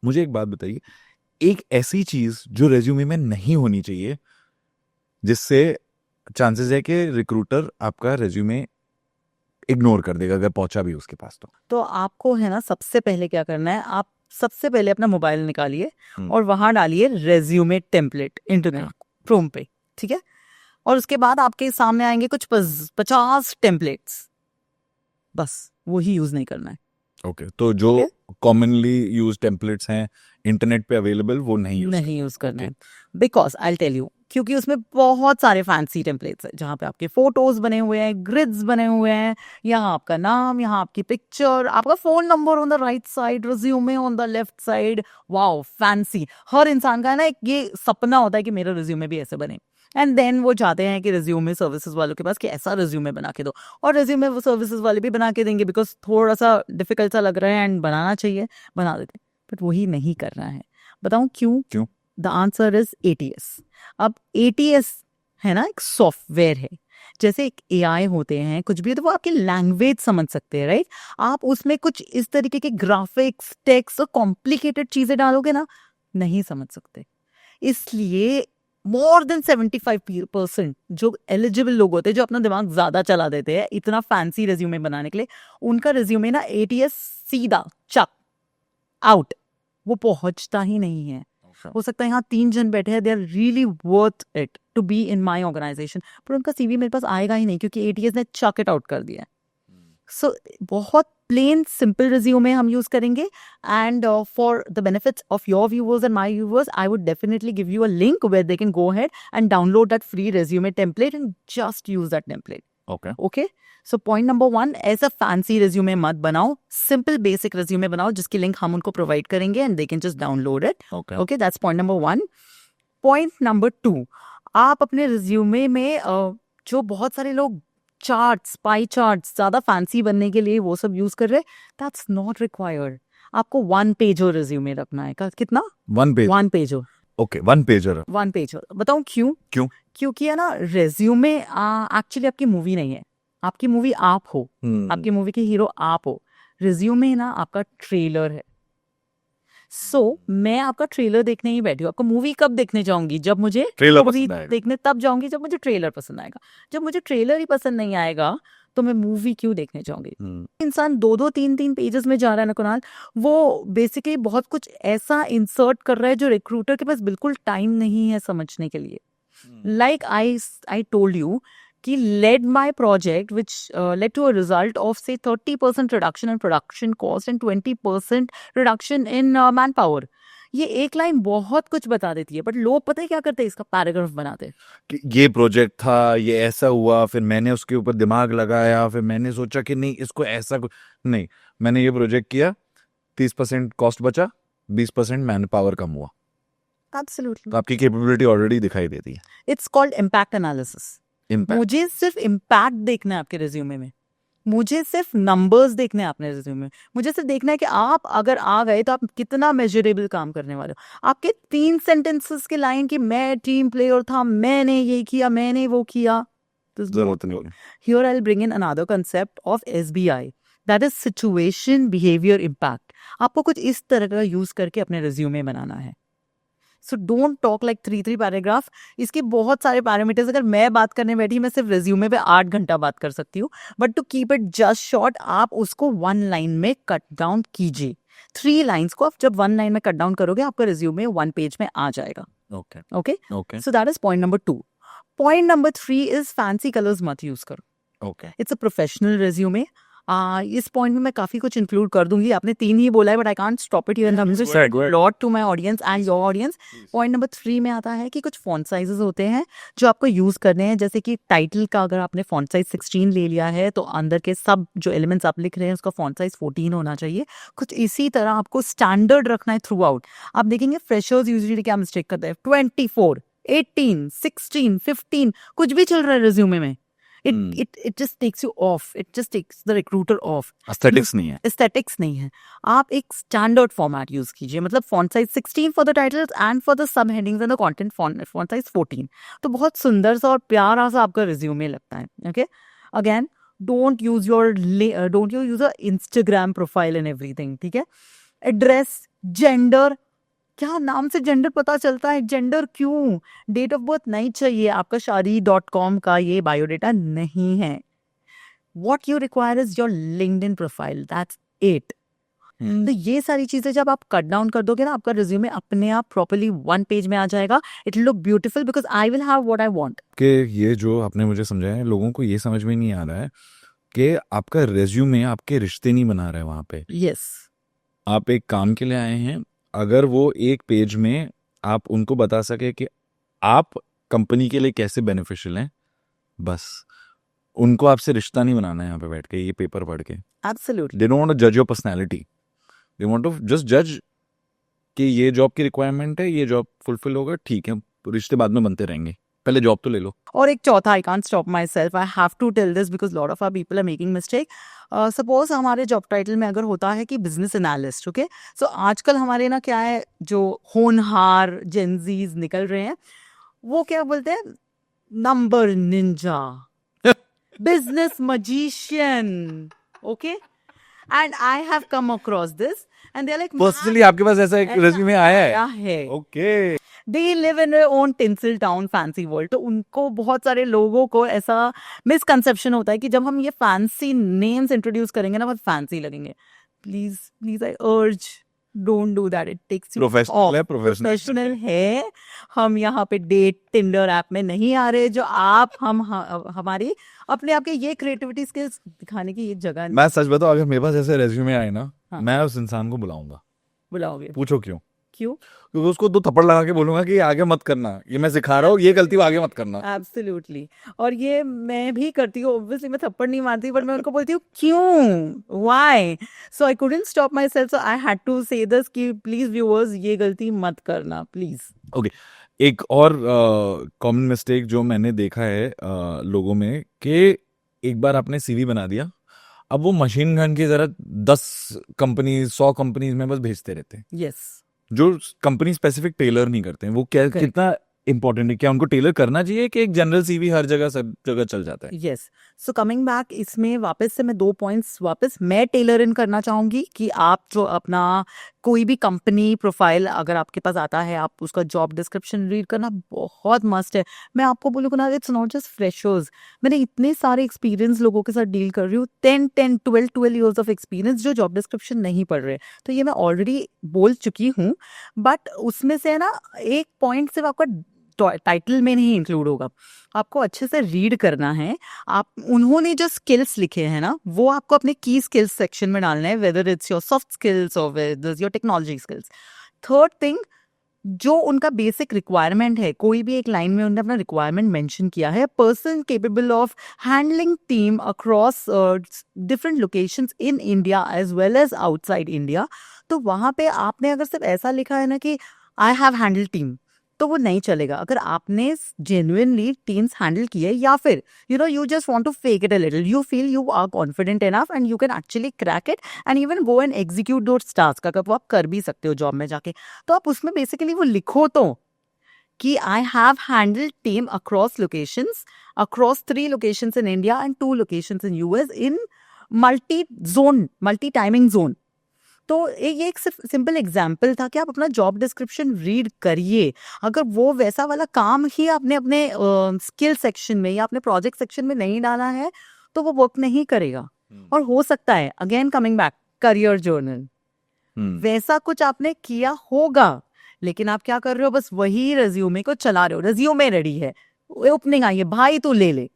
मुझे एक बात बताइए, एक ऐसी चीज जो रेज्यूमे में नहीं होनी चाहिए जिससे चांसेस है कि रिक्रूटर आपका रेज्यूमे इग्नोर कर देगा अगर पहुंचा भी उसके पास तो आपको है ना सबसे पहले क्या करना है, आप सबसे पहले अपना मोबाइल निकालिए हम्म। और वहां डालिए रेज्यूमे टेम्पलेट इंटरनेट क्रोम पे, ठीक है। और उसके बाद आपके सामने आएंगे कुछ 50 टेम्पलेट्स, बस वही यूज नहीं करना है। ओके, तो जो Okay? कॉमनली यूज टेम्पलेट्स हैं इंटरनेट पे अवेलेबल वो नहीं यूज करना है, बिकॉज आई टेल यू, क्योंकि उसमें बहुत सारे फैंसी टेम्पलेट्स हैं जहाँ पे आपके फोटोज बने हुए हैं, ग्रिड्स बने हुए हैं, यहाँ आपका नाम, यहाँ आपकी पिक्चर, आपका phone number on the right side, resume on the left side. Wow, fancy. हर इंसान का है ना एक ये सपना होता है कि मेरा रिज्यूमे भी ऐसे बने, एंड देन वो चाहते हैं कि रिज्यूमे सर्विसेज वालों के पास कि ऐसा रिज्यूमे बना के दो, और रिज्यूमे वो सर्विसेज वाले भी बना के देंगे बिकॉज थोड़ा सा डिफिकल्ट सा लग रहा है एंड बनाना चाहिए, बना देते हैं। बट वही नहीं करना है। बताऊं क्यों? The answer is ATS। अब ATS है ना एक सॉफ्टवेयर है, जैसे एक AI होते हैं कुछ भी, तो वो आपकी लैंग्वेज समझ सकते हैं, राइट। आप उसमें कुछ इस तरीके के ग्राफिक्स, टेक्स्ट और कॉम्प्लिकेटेड चीजें डालोगे ना, नहीं समझ सकते। इसलिए मोर देन 75% जो एलिजिबल लोग होते हैं, जो अपना दिमाग ज्यादा चला देते हैं इतना फैंसी रिज्यूमे बनाने के लिए, उनका रिज्यूमे ना ATS सीधा चक आउट, वो पहुंचता ही नहीं है। हो सकता है यहाँ 3 जन बैठे हैं, they are really worth it to be in my organization, पर उनका CV मेरे पास आएगा ही नहीं क्योंकि ATS ने चक इट आउट कर दिया है। सो बहुत प्लेन सिंपल रिज्यूमे हम यूज करेंगे, and for the benefits of your viewers and my viewers, I would definitely give you a link where they can go ahead and download that free resume template and just use that template. Okay. So point number 1, ऐसा fancy resume मत बनाओ, simple basic resume बनाओ जिसकी link हम उनको provide करेंगे and they can just download it. Okay, that's point number 1। Point number 2, आप अपने रिज्यूमे में जो बहुत सारे लोग चार्ट्स, पाई चार्ट्स ज्यादा फैंसी बनने के लिए वो सब यूज कर रहे हैं, दैट्स नॉट रिक्वायर्ड। आपको 1 पेज और रिज्यूमे रखना है। कितना? 1 पेज। 1 पेज और। Okay, 1 pager. 1 पेज और। बताऊं क्यों? क्योंकि है ना रेज्यूमे एक्चुअली आपकी मूवी नहीं है, आपकी मूवी आप हो, आपकी मूवी के हीरो आप हो। रिज्यूमे ना आपका ट्रेलर है। मैं आपका ट्रेलर देखने ही बैठी हूँ। आपको मूवी कब देखने जाऊंगी? जब मुझे मूवी देखने तब जाऊंगी जब मुझे ट्रेलर पसंद आएगा। जब मुझे ट्रेलर ही पसंद नहीं आएगा तो मैं मूवी क्यों देखने जाऊंगी? इंसान 2-2, 3-3 पेजेस में जा रहा है ना कुणाल, वो बेसिकली बहुत कुछ ऐसा इंसर्ट कर रहा है जो रिक्रूटर के पास बिल्कुल टाइम नहीं है समझने के लिए। Like I told you कि led my project which led to a result of say 30% reduction in production cost and 20% reduction in manpower. ये एक लाइन बहुत कुछ बता देती है, बट लोग पता है क्या करते हैं, इसका पैराग्राफ बनाते हैं कि ये प्रोजेक्ट था, ये ऐसा हुआ, फिर मैंने उसके ऊपर दिमाग लगाया, फिर मैंने सोचा कि नहीं इसको ऐसा नहीं, मैंने ये प्रोजेक्ट किया, 30% कॉस्ट बचा, 20% मैन पावर कम हुआ। Absolutely. तो आपकी कैपेबिलिटी ऑलरेडी दिखाई देती है। It's called impact analysis. मुझे सिर्फ इम्पैक्ट देखना है आपके रिज्यूमे में, मुझे सिर्फ नंबर्स देखने हैं अपने रिज्यूमे में, मुझे सिर्फ देखना है कि आप अगर आ गए तो आप कितना मेजरेबल काम करने वाले हो। आपके 3 सेंटेंसेस के लाइन कि मैं टीम प्लेयर था, मैंने ये किया, मैंने वो किया, जरूरत नहीं है। Here I'll bring in another concept of SBI, that is situation behavior impact। आपको कुछ इस तरह का यूज करके अपने रिज्यूमे बनाना है। So don't talk like 3 paragraph. इसके बहुत सारे पैरामीटर्स, अगर मैं बात करने बैठी मैं सिर्फ रिज्यूमे पे 8 घंटा बात कर सकती हूँ, but to keep it just short आप उसको 1 लाइन में कट डाउन कीजिए। 3 लाइन्स को आप जब 1 लाइन में कट डाउन करोगे आपका रिज्यूमे 1 पेज में आ जाएगा। Okay, so that is point number 2। Point number 3 is fancy colours मत यूज करो। It's a professional resume. इस पॉइंट में मैं काफी कुछ इंक्लूड कर दूंगी। आपने 3 ही बोला है, but I can't stop it here, lot to my audience and your audience. Point number 3 में आता है कि कुछ फॉन्ट साइजेस होते हैं जो आपको यूज करने हैं, जैसे कि टाइटल का अगर आपने फॉन्ट साइज 16 ले लिया है तो अंदर के सब जो एलिमेंट्स आप लिख रहे हैं उसका फॉन्ट साइज 14 होना चाहिए। कुछ इसी तरह आपको स्टैंडर्ड रखना है थ्रू आउट। आप देखेंगे फ्रेशर्स यूजुअली क्या मिस्टेक करते हैं, 24, 18, 16, 15 कुछ भी चल रहा है रिज्यूमे में। It just takes you off. It just takes the recruiter off. Aesthetics नहीं है। Aesthetics नहीं है। आप एक standard format use कीजिए, मतलब font size 16 for the titles and for the subheadings and the content font size 14। तो बहुत सुंदर सा और प्यारा सा आपका resume लगता है। Okay? Again, don't you use a Instagram profile and everything, ठीक है? Address जेंडर, क्या नाम से जेंडर पता चलता है, जेंडर क्यों, डेट ऑफ बर्थ नहीं चाहिए, आपका शादी.com का ये बायोडेटा नहीं है. What you require is your LinkedIn profile. That's it. तो ये सारी चीजें जब आप कट डाउन कर दोगे ना, आपका रिज्यूमे अपने आप प्रॉपर्ली वन पेज में आ जाएगा. It look beautiful because I will have what I want. कि ये जो आपने मुझे समझाया है, लोगों को ये समझ में नहीं आ रहा है कि आपका रेज्यूमे आपके रिश्ते नहीं बना रहा है वहाँ पे. यस. आप एक काम के लिए आए हैं, अगर वो एक पेज में आप उनको बता सके कि आप कंपनी के लिए कैसे बेनिफिशियल हैं, बस उनको आपसे रिश्ता नहीं बनाना है यहाँ पे बैठ के ये पेपर पढ़ के. Absolutely. They don't want to जज your personality, they want to just जज कि ये जॉब की रिक्वायरमेंट है, ये जॉब फुलफिल होगा, ठीक है, रिश्ते बाद में बनते रहेंगे, पहले जॉब तो ले लो. और एक चौथा, I can't stop myself, I have to tell this because lot of our people are making mistake. Suppose हमारे जॉब टाइटल में अगर होता है कि बिजनेस एनालिस्ट, ओके, सो आजकल हमारे ना क्या है, जो होनहार जेनजीज निकल रहे हैं वो क्या बोलते हैं, number Ninja, business magician, okay, and I have come across this and they're like, personally आपके पास ऐसा एक रेज्यूमे आया है? Okay. they live in their own tinsel town fancy world. तो उनको बहुत सारे लोगों को ऐसा मिसकंसेप्शन होता है कि जब हम ये फैंसी नेम्स इंट्रोड्यूस करेंगे ना बहुत फैंसी लगेंगे. Please please I urge, don't do that. It takes you professional है, प्रोफेशनल है. हम यहाँ पे डेट टिंडर ऐप में नहीं आ रहे जो आप हमारी अपने आप के ये क्रिएटिविटी स्किल्स दिखाने की ये जगह मैं सच बताऊं, अगर मेरे पास ऐसे रेज्यूमे आए ना, हाँ. मैं उस इंसान को बुलाऊंगा. बुलाओगे? पूछो क्यों? क्यों? क्योंकि उसको 2 थप्पड़ लगा के बोलूंगा कि ये आगे मत करना, ये मैं सिखा रहा हूँ, ये गलती आगे मत करना. एब्सोल्युटली. और ये मैं भी करती हूँ, ऑब्वियसली मैं थप्पड़ नहीं मारती, बट मैं उनको बोलती हूँ क्यों, why. So I couldn't stop myself, so I had to say this कि प्लीज व्यूअर्स ये गलती मत करना प्लीज. ओके. एक और कॉमन मिस्टेक जो मैंने देखा है लोगों में, कि एक बार आपने सीवी बना दिया, अब वो मशीन गन की तरह 10 कंपनी 100 कंपनीज में बस भेजते रहते हैं, यस. जो कंपनी स्पेसिफिक टेलर नहीं करते हैं. वो क्या Correct. कितना इंपॉर्टेंट है, क्या उनको टेलर करना चाहिए कि एक जनरल सीवी हर जगह सब जगह चल जाता है? यस. सो कमिंग बैक, इसमें वापस से मैं 2 पॉइंट्स वापस मैं टेलर इन करना चाहूंगी कि आप जो अपना कोई भी कंपनी प्रोफाइल अगर आपके पास आता है, आप उसका जॉब डिस्क्रिप्शन रीड करना बहुत मस्ट है. मैं आपको बोलूँ ना, इट्स नॉट जस्ट फ्रेशर्स. मैंने इतने सारे एक्सपीरियंस लोगों के साथ डील कर रही हूँ, 12 ईयर्स ऑफ एक्सपीरियंस, जो जॉब डिस्क्रिप्शन नहीं पढ़ रहे. तो ये मैं ऑलरेडी बोल चुकी हूँ, बट उसमें से ना एक पॉइंट सिर्फ आपका टाइटल में नहीं इंक्लूड होगा. आपको अच्छे से रीड करना है. आप उन्होंने जो स्किल्स लिखे हैं ना, वो आपको अपने की स्किल्स सेक्शन में डालना है, whether it's your soft skills और whether your technology skills. Third thing, जो उनका बेसिक रिक्वायरमेंट है, कोई भी एक लाइन में उन्होंने अपना रिक्वायरमेंट मेंशन किया है, person capable of handling team across different locations in India as well as outside India. तो वहाँ पे आपने अगर सिर्फ ऐसा लिखा है ना कि आई हैव हैंडल टीम, तो वो नहीं चलेगा. अगर आपने जेन्युइनली टीम्स हैंडल किए, या फिर you just want to fake it a little, you feel you are confident enough and you can actually crack it and even go and execute those tasks, अगर वो आप कर भी सकते हो जॉब में जाके, तो आप उसमें बेसिकली वो लिखो तो कि I have handled team across locations, across 3 locations in India and 2 locations in US in multi timing zone. तो ये एक सिर्फ सिंपल एग्जाम्पल था कि आप अपना जॉब डिस्क्रिप्शन रीड करिए. अगर वो वैसा वाला काम ही आपने अपने स्किल सेक्शन में या अपने प्रोजेक्ट सेक्शन में नहीं डाला है, तो वो वर्क नहीं करेगा. और हो सकता है, again coming back, career journal, वैसा कुछ आपने किया होगा, लेकिन आप क्या कर रहे हो, बस वही रेज्यूमे को चला रहे हो. रेज्यूमे रेडी है, ओपनिंग आई है, भाई तू ले ले,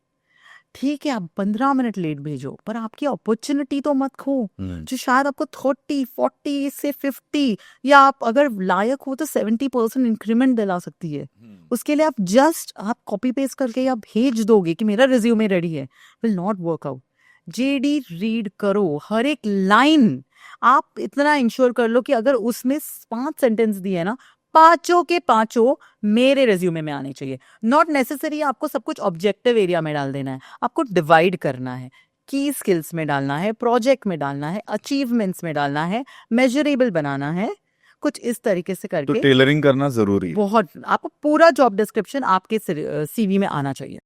ठीक है, आप 15 मिनट लेट भेजो, पर आपकी अपॉर्चुनिटी तो मत खो, जो शायद आपको 30, 40 से 50 या आप अगर लायक हो तो 70% इंक्रीमेंट दिला सकती है. उसके लिए आप कॉपी पेस्ट करके या भेज दोगे कि मेरा रिज्यूमे रेडी है, will not work out. JD read करो, हर एक लाइन. आप इतना इंश्योर कर लो कि अगर उसमें 5 सेंटेंस दिए ना, 5 के 5 मेरे रिज्यूमे में आने चाहिए. नॉट नेसेसरी आपको सब कुछ ऑब्जेक्टिव एरिया में डाल देना है, आपको डिवाइड करना है, की स्किल्स में डालना है, प्रोजेक्ट में डालना है, अचीवमेंट्स में डालना है, मेजरेबल बनाना है, कुछ इस तरीके से करके. तो टेलरिंग करना जरूरी है. बहुत, आपको पूरा जॉब डिस्क्रिप्शन आपके सीवी में आना चाहिए.